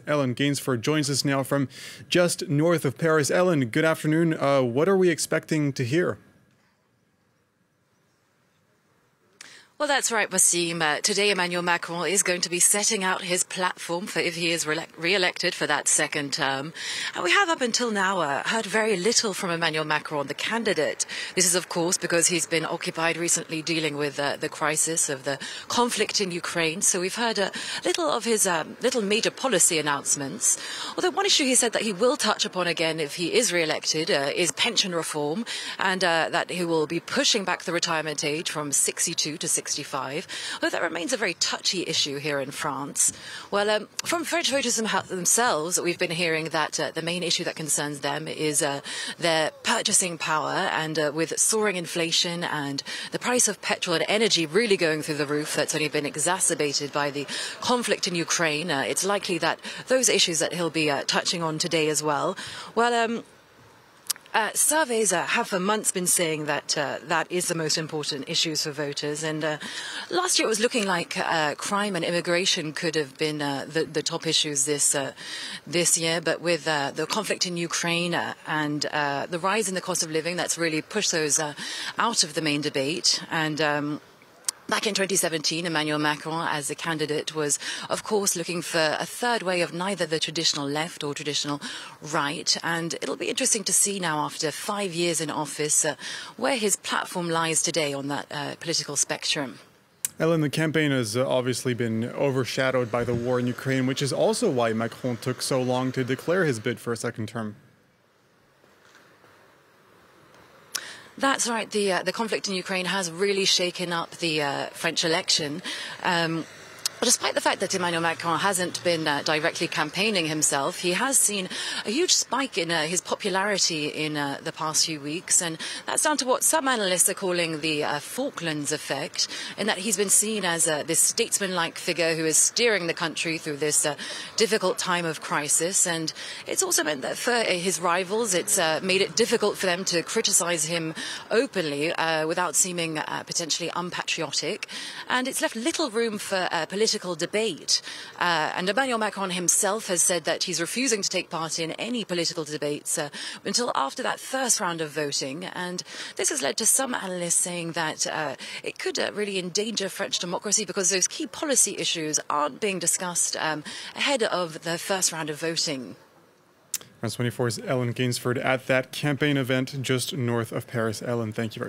Ellen Gainsford joins us now from just north of Paris. Ellen, good afternoon. What are we expecting to hear? Well, that's right, Wasim. Today, Emmanuel Macron is going to be setting out his platform for if he is re-elected for that second term. And we have up until now heard very little from Emmanuel Macron, the candidate. This is, of course, because he's been occupied recently dealing with the crisis of the conflict in Ukraine. So we've heard little of his little major policy announcements. Although one issue he said that he will touch upon again if he is re-elected is pension reform, and that he will be pushing back the retirement age from 62 to 65. Although that remains a very touchy issue here in France. Well, from French voters themselves, we've been hearing that the main issue that concerns them is their purchasing power, and with soaring inflation and the price of petrol and energy really going through the roof, that's only been exacerbated by the conflict in Ukraine. It's likely that those issues that he'll be touching on today as well. Well, surveys have for months been saying that that is the most important issues for voters. And last year it was looking like crime and immigration could have been the top issues this year. But with the conflict in Ukraine and the rise in the cost of living, that's really pushed those out of the main debate. And back in 2017, Emmanuel Macron, as a candidate, was, of course, looking for a third way of neither the traditional left or traditional right. And it'll be interesting to see now, after 5 years in office, where his platform lies today on that political spectrum. Ellen, the campaign has obviously been overshadowed by the war in Ukraine, which is also why Macron took so long to declare his bid for a second term. That's right. The conflict in Ukraine has really shaken up the French election. Despite the fact that Emmanuel Macron hasn't been directly campaigning himself, he has seen a huge spike in his popularity in the past few weeks. And that's down to what some analysts are calling the Falklands effect, in that he's been seen as this statesman-like figure who is steering the country through this difficult time of crisis. And it's also meant that for his rivals, it's made it difficult for them to criticize him openly without seeming potentially unpatriotic. And it's left little room for political debate. And Emmanuel Macron himself has said that he's refusing to take part in any political debates until after that first round of voting. And this has led to some analysts saying that it could really endanger French democracy, because those key policy issues aren't being discussed ahead of the first round of voting. France 24's Ellen Gainsford at that campaign event just north of Paris. Ellen, thank you very much.